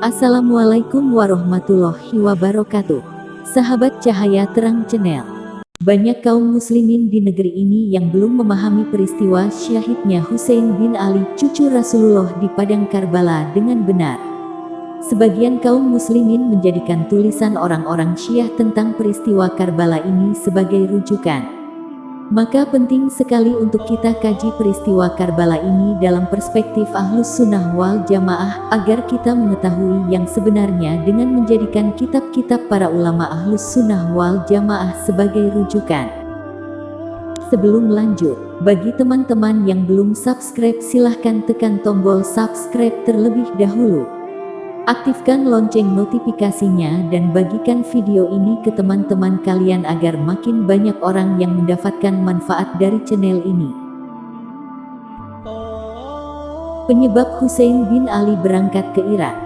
Assalamualaikum warahmatullahi wabarakatuh. Sahabat Cahaya Terang Channel. Banyak kaum muslimin di negeri ini yang belum memahami peristiwa syahidnya Husain bin Ali, cucu Rasulullah di padang Karbala dengan benar. Sebagian kaum muslimin menjadikan tulisan orang-orang Syiah tentang peristiwa Karbala ini sebagai rujukan. Maka penting sekali untuk kita kaji peristiwa Karbala ini dalam perspektif Ahlus Sunnah wal Jamaah agar kita mengetahui yang sebenarnya dengan menjadikan kitab-kitab para ulama Ahlus Sunnah wal Jamaah sebagai rujukan. Sebelum lanjut, bagi teman-teman yang belum subscribe silahkan tekan tombol subscribe terlebih dahulu. Aktifkan lonceng notifikasinya dan bagikan video ini ke teman-teman kalian agar makin banyak orang yang mendapatkan manfaat dari channel ini. Penyebab Husain bin Ali berangkat ke Irak.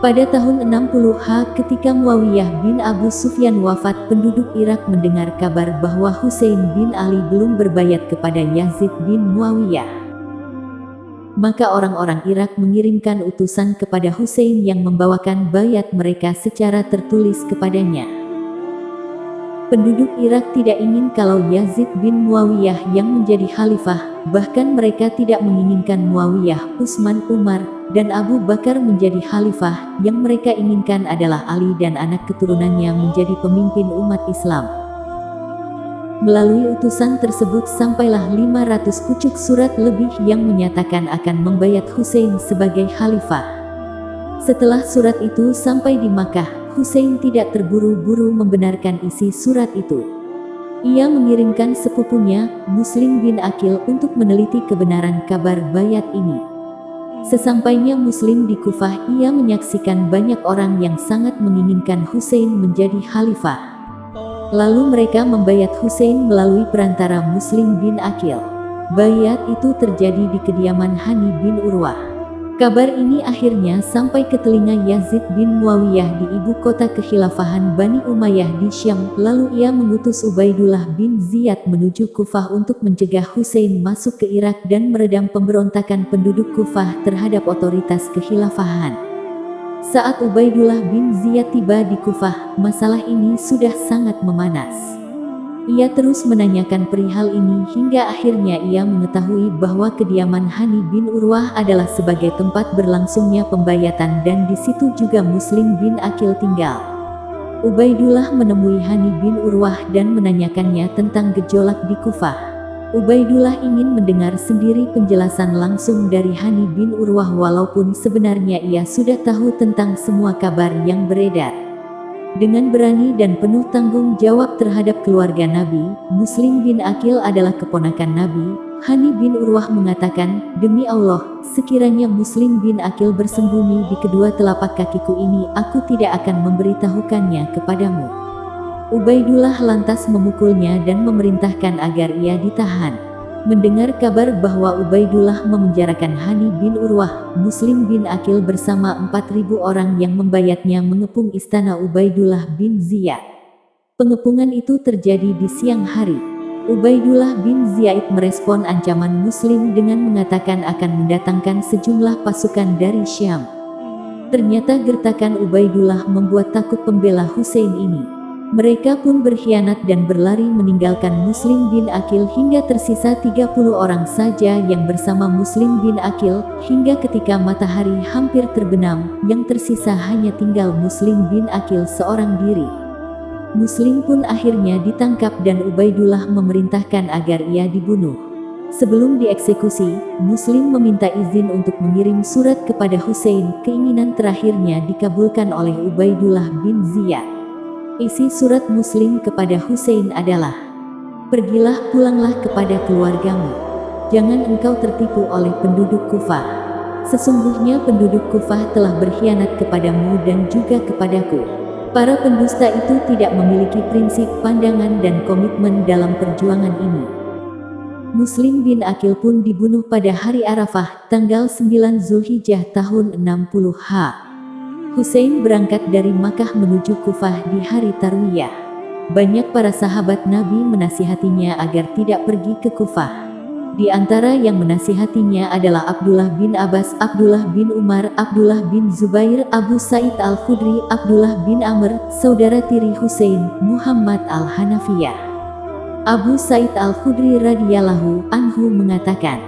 Pada tahun 60 ketika Muawiyah bin Abu Sufyan wafat, penduduk Irak mendengar kabar bahwa Husain bin Ali belum berbayat kepada Yazid bin Muawiyah. Maka orang-orang Irak mengirimkan utusan kepada Husain yang membawakan bayat mereka secara tertulis kepadanya. Penduduk Irak tidak ingin kalau Yazid bin Muawiyah yang menjadi khalifah, bahkan mereka tidak menginginkan Muawiyah, Utsman, Umar, dan Abu Bakar menjadi khalifah. Yang mereka inginkan adalah Ali dan anak keturunannya menjadi pemimpin umat Islam. Melalui utusan tersebut sampailah 500 pucuk surat lebih yang menyatakan akan membayat Husain sebagai khalifah. Setelah surat itu sampai di Makkah, Husain tidak terburu-buru membenarkan isi surat itu. Ia mengirimkan sepupunya, Muslim bin Aqil, untuk meneliti kebenaran kabar bayat ini. Sesampainya Muslim di Kufah, ia menyaksikan banyak orang yang sangat menginginkan Husain menjadi khalifah. Lalu mereka membayat Husain melalui perantara Muslim bin Aqil. Bayat itu terjadi di kediaman Hani bin Urwah. Kabar ini akhirnya sampai ke telinga Yazid bin Muawiyah di ibu kota kekhilafahan Bani Umayyah di Syam. Lalu ia mengutus Ubaidullah bin Ziyad menuju Kufah untuk mencegah Husain masuk ke Irak dan meredam pemberontakan penduduk Kufah terhadap otoritas kekhilafahan. Saat Ubaidullah bin Ziyad tiba di Kufah, masalah ini sudah sangat memanas. Ia terus menanyakan perihal ini hingga akhirnya ia mengetahui bahwa kediaman Hani bin Urwah adalah sebagai tempat berlangsungnya pembayatan dan di situ juga Muslim bin Aqil tinggal. Ubaidullah menemui Hani bin Urwah dan menanyakannya tentang gejolak di Kufah. Ubaidullah ingin mendengar sendiri penjelasan langsung dari Hani bin Urwah walaupun sebenarnya ia sudah tahu tentang semua kabar yang beredar. Dengan berani dan penuh tanggung jawab terhadap keluarga Nabi, Muslim bin Aqil adalah keponakan Nabi. Hani bin Urwah mengatakan, "Demi Allah, sekiranya Muslim bin Aqil bersembunyi di kedua telapak kakiku ini, aku tidak akan memberitahukannya kepadamu." Ubaidullah lantas memukulnya dan memerintahkan agar ia ditahan. Mendengar kabar bahwa Ubaidullah memenjarakan Hani bin Urwah, Muslim bin Aqil bersama 4.000 orang yang membayatnya mengepung istana Ubaidullah bin Ziyad. Pengepungan itu terjadi di siang hari. Ubaidullah bin Ziyad merespon ancaman Muslim dengan mengatakan akan mendatangkan sejumlah pasukan dari Syam. Ternyata gertakan Ubaidullah membuat takut pembela Husain ini. Mereka pun berkhianat dan berlari meninggalkan Muslim bin Aqil hingga tersisa 30 orang saja yang bersama Muslim bin Aqil, hingga ketika matahari hampir terbenam, yang tersisa hanya tinggal Muslim bin Aqil seorang diri. Muslim pun akhirnya ditangkap dan Ubaidullah memerintahkan agar ia dibunuh. Sebelum dieksekusi, Muslim meminta izin untuk mengirim surat kepada Husain. Keinginan terakhirnya dikabulkan oleh Ubaidullah bin Ziyad. Isi surat Muslim kepada Husain adalah, "Pergilah, pulanglah kepada keluargamu. Jangan engkau tertipu oleh penduduk Kufah. Sesungguhnya penduduk Kufah telah berkhianat kepadamu dan juga kepadaku." Para pendusta itu tidak memiliki prinsip, pandangan dan komitmen dalam perjuangan ini. Muslim bin Aqil pun dibunuh pada hari Arafah, tanggal 9 Zulhijjah tahun 60 Husain berangkat dari Makkah menuju Kufah di hari Tarwiyah. Banyak para sahabat Nabi menasihatinya agar tidak pergi ke Kufah. Di antara yang menasihatinya adalah Abdullah bin Abbas, Abdullah bin Umar, Abdullah bin Zubair, Abu Sa'id Al-Khudri, Abdullah bin Amr, saudara tiri Husain, Muhammad Al-Hanafiyah. Abu Sa'id Al-Khudri radhiyallahu anhu mengatakan,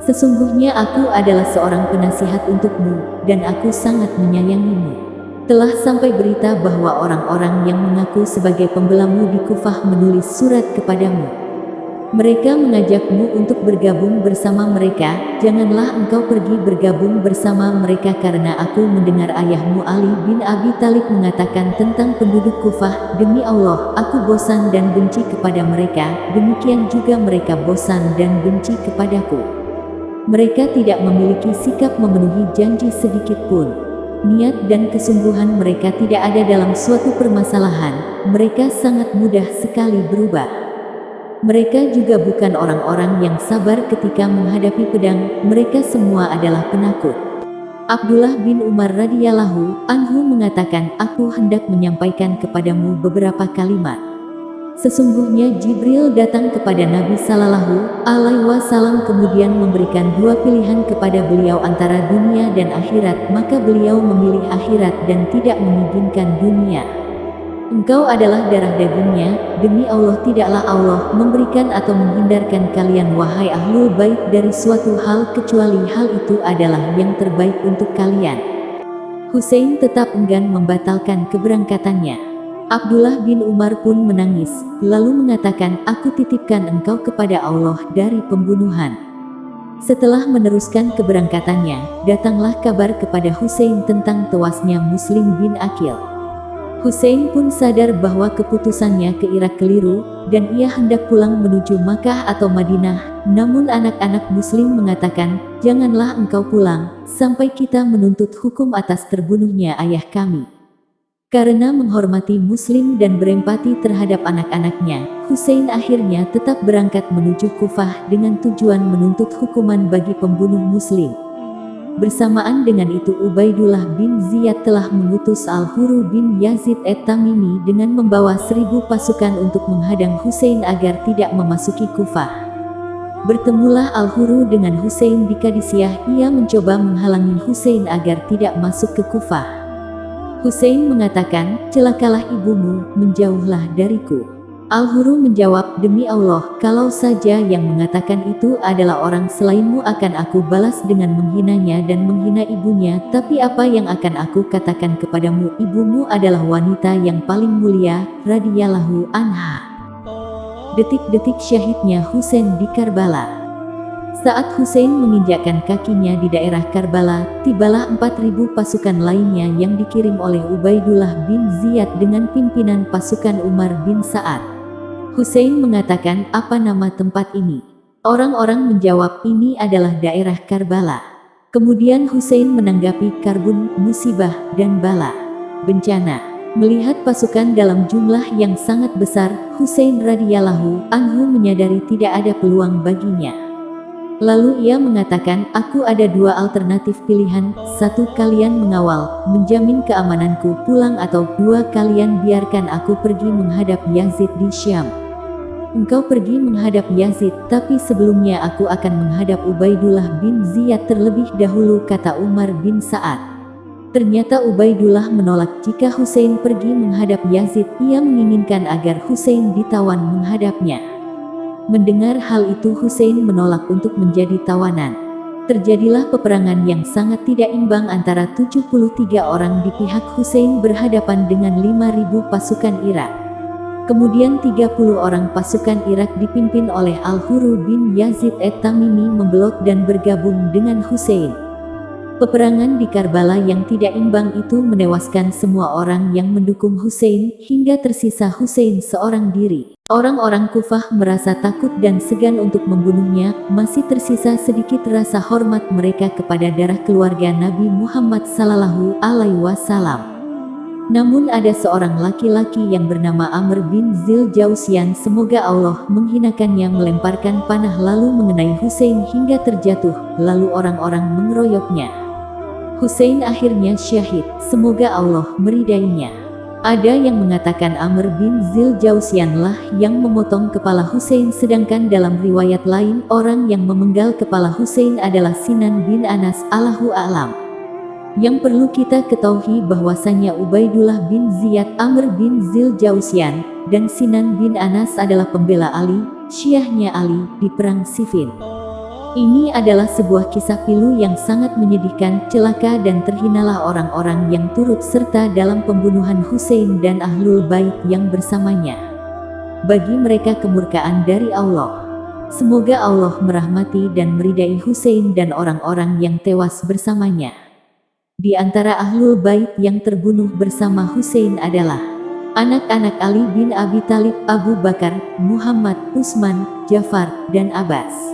"Sesungguhnya aku adalah seorang penasihat untukmu, dan aku sangat menyayangimu. Telah sampai berita bahwa orang-orang yang mengaku sebagai pembelamu di Kufah menulis surat kepadamu. Mereka mengajakmu untuk bergabung bersama mereka. Janganlah engkau pergi bergabung bersama mereka karena aku mendengar ayahmu Ali bin Abi Thalib mengatakan tentang penduduk Kufah, demi Allah, aku bosan dan benci kepada mereka, demikian juga mereka bosan dan benci kepadaku. Mereka tidak memiliki sikap memenuhi janji sedikit pun. Niat dan kesungguhan mereka tidak ada dalam suatu permasalahan, mereka sangat mudah sekali berubah. Mereka juga bukan orang-orang yang sabar ketika menghadapi pedang, mereka semua adalah penakut." Abdullah bin Umar radhiyallahu anhu mengatakan, "Aku hendak menyampaikan kepadamu beberapa kalimat. Sesungguhnya Jibril datang kepada Nabi Sallallahu Alaihi Wasallam kemudian memberikan dua pilihan kepada beliau antara dunia dan akhirat, maka beliau memilih akhirat dan tidak menginginkan dunia. Engkau adalah darah dagingnya, demi Allah tidaklah Allah memberikan atau menghindarkan kalian wahai ahlul bait dari suatu hal kecuali hal itu adalah yang terbaik untuk kalian." Husain tetap enggan membatalkan keberangkatannya. Abdullah bin Umar pun menangis, lalu mengatakan, "Aku titipkan engkau kepada Allah dari pembunuhan." Setelah meneruskan keberangkatannya, datanglah kabar kepada Husain tentang tewasnya Muslim bin Aqil. Husain pun sadar bahwa keputusannya ke Irak keliru, dan ia hendak pulang menuju Makkah atau Madinah. Namun anak-anak Muslim mengatakan, "Janganlah engkau pulang, sampai kita menuntut hukum atas terbunuhnya ayah kami." Karena menghormati Muslim dan berempati terhadap anak-anaknya, Husain akhirnya tetap berangkat menuju Kufah dengan tujuan menuntut hukuman bagi pembunuh Muslim. Bersamaan dengan itu Ubaidullah bin Ziyad telah mengutus Al-Huru bin Yazid at-Tamimi dengan membawa 1000 pasukan untuk menghadang Husain agar tidak memasuki Kufah. Bertemulah Al-Huru dengan Husain di Qadisiyah, ia mencoba menghalangi Husain agar tidak masuk ke Kufah. Husain mengatakan, "Celakalah ibumu, menjauhlah dariku." Al-Huru menjawab, "Demi Allah, kalau saja yang mengatakan itu adalah orang selainmu akan aku balas dengan menghinanya dan menghina ibunya, tapi apa yang akan aku katakan kepadamu? Ibumu adalah wanita yang paling mulia, radhiyallahu anha." Detik-detik syahidnya Husain di Karbala. Saat Husain menginjakkan kakinya di daerah Karbala, tibalah 4000 pasukan lainnya yang dikirim oleh Ubaidullah bin Ziyad dengan pimpinan pasukan Umar bin Sa'ad. Husain mengatakan, "Apa nama tempat ini?" Orang-orang menjawab, "Ini adalah daerah Karbala." Kemudian Husain menanggapi, "Karbun, musibah, dan bala, bencana." Melihat pasukan dalam jumlah yang sangat besar, Husain radhiyallahu anhu menyadari tidak ada peluang baginya. Lalu ia mengatakan, "Aku ada dua alternatif pilihan, satu kalian mengawal, menjamin keamananku pulang, atau dua kalian biarkan aku pergi menghadap Yazid di Syam. Engkau pergi menghadap Yazid, tapi sebelumnya aku akan menghadap Ubaidullah bin Ziyad terlebih dahulu," kata Umar bin Sa'ad. Ternyata Ubaidullah menolak jika Husain pergi menghadap Yazid, ia menginginkan agar Husain ditawan menghadapnya. Mendengar hal itu Husain menolak untuk menjadi tawanan. Terjadilah peperangan yang sangat tidak imbang antara 73 orang di pihak Husain berhadapan dengan 5000 pasukan Irak. Kemudian 30 orang pasukan Irak dipimpin oleh Al-Huru bin Yazid at-Tamimi membelot dan bergabung dengan Husain. Peperangan di Karbala yang tidak imbang itu menewaskan semua orang yang mendukung Husain, hingga tersisa Husain seorang diri. Orang-orang Kufah merasa takut dan segan untuk membunuhnya, masih tersisa sedikit rasa hormat mereka kepada darah keluarga Nabi Muhammad Sallallahu Alaihi Wasallam. Namun ada seorang laki-laki yang bernama Amr bin Zil Jausian, semoga Allah menghinakannya, melemparkan panah lalu mengenai Husain hingga terjatuh, lalu orang-orang mengeroyoknya. Husain akhirnya syahid, semoga Allah meridainya. Ada yang mengatakan Amr bin Zil-Jausian lah yang memotong kepala Husain, sedangkan dalam riwayat lain orang yang memenggal kepala Husain adalah Sinan bin Anas. Allahu a'lam. Yang perlu kita ketahui bahwasanya Ubaidullah bin Ziyad, Amr bin Zil-Jausian, dan Sinan bin Anas adalah pembela Ali, syiahnya Ali, di Perang Siffin. Ini adalah sebuah kisah pilu yang sangat menyedihkan. Celaka dan terhinalah orang-orang yang turut serta dalam pembunuhan Husain dan Ahlul Bait yang bersamanya. Bagi mereka kemurkaan dari Allah. Semoga Allah merahmati dan meridai Husain dan orang-orang yang tewas bersamanya. Di antara Ahlul Bait yang terbunuh bersama Husain adalah anak-anak Ali bin Abi Thalib, Abu Bakar, Muhammad, Utsman, Ja'far, dan Abbas.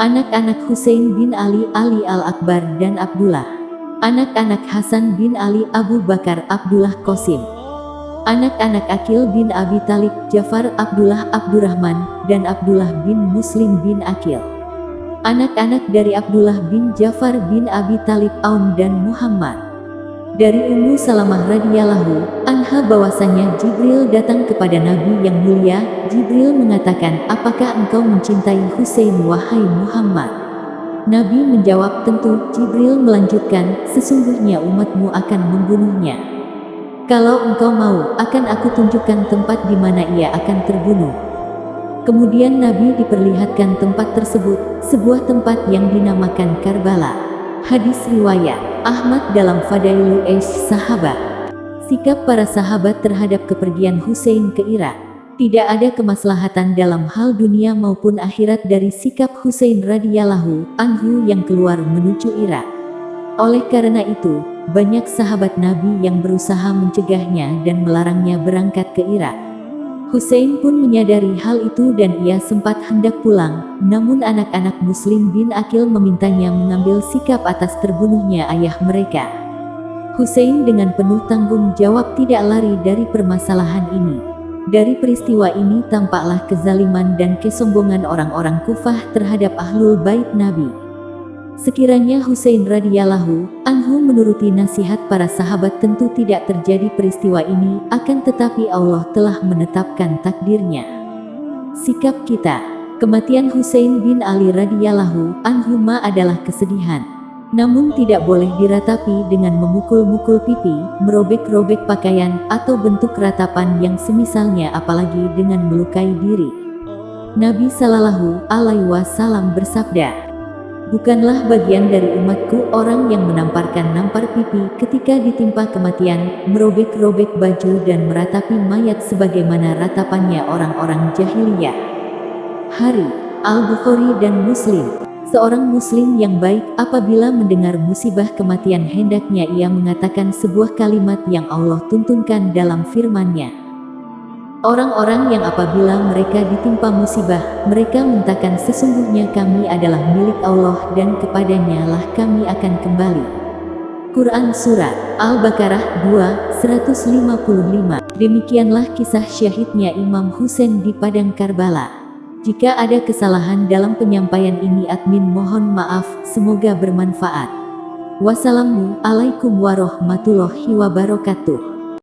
Anak-anak Husain bin Ali, Ali Al-Akbar dan Abdullah. Anak-anak Hasan bin Ali, Abu Bakar, Abdullah Qasim. Anak-anak Aqil bin Abi Thalib, Ja'far, Abdullah, Abdurrahman, dan Abdullah bin Muslim bin Aqil. Anak-anak dari Abdullah bin Ja'far bin Abi Thalib, Aum dan Muhammad. Dari Ummu Salamah radhiyallahu anha bahwasanya Jibril datang kepada Nabi yang mulia. Jibril mengatakan, "Apakah engkau mencintai Husain wahai Muhammad?" Nabi menjawab, "Tentu." Jibril melanjutkan, "Sesungguhnya umatmu akan membunuhnya. Kalau engkau mau, akan aku tunjukkan tempat di mana ia akan terbunuh." Kemudian Nabi diperlihatkan tempat tersebut, sebuah tempat yang dinamakan Karbala. Hadis riwayat Ahmad dalam Fadailul Sahabat. Sikap para sahabat terhadap kepergian Husain ke Irak. Tidak ada kemaslahatan dalam hal dunia maupun akhirat dari sikap Husain radhiyallahu anhu yang keluar menuju Irak. Oleh karena itu, banyak sahabat Nabi yang berusaha mencegahnya dan melarangnya berangkat ke Irak. Husain pun menyadari hal itu dan ia sempat hendak pulang, namun anak-anak Muslim bin Aqil memintanya mengambil sikap atas terbunuhnya ayah mereka. Husain dengan penuh tanggung jawab tidak lari dari permasalahan ini. Dari peristiwa ini tampaklah kezaliman dan kesombongan orang-orang Kufah terhadap Ahlul Bait Nabi. Sekiranya Husain radhiyallahu anhu menuruti nasihat para sahabat, tentu tidak terjadi peristiwa ini, akan tetapi Allah telah menetapkan takdirnya. Sikap kita. Kematian Husain bin Ali radhiyallahu anhuma adalah kesedihan. Namun tidak boleh diratapi dengan memukul-mukul pipi, merobek-robek pakaian, atau bentuk ratapan yang semisalnya, apalagi dengan melukai diri. Nabi Shallallahu Alaihi Wasallam bersabda, "Bukanlah bagian dari umatku orang yang nampar pipi ketika ditimpa kematian, merobek-robek baju dan meratapi mayat sebagaimana ratapannya orang-orang jahiliyah." Hari Al-Bukhari dan Muslim. Seorang muslim yang baik apabila mendengar musibah kematian hendaknya ia mengatakan sebuah kalimat yang Allah tuntunkan dalam firman-Nya. Orang-orang yang apabila mereka ditimpa musibah, mereka mengatakan sesungguhnya kami adalah milik Allah dan kepadanya lah kami akan kembali. Quran Surat Al-Baqarah 2:155. Demikianlah kisah syahidnya Imam Husain di Padang Karbala. Jika ada kesalahan dalam penyampaian ini admin mohon maaf, semoga bermanfaat. Wassalamualaikum warahmatullahi wabarakatuh.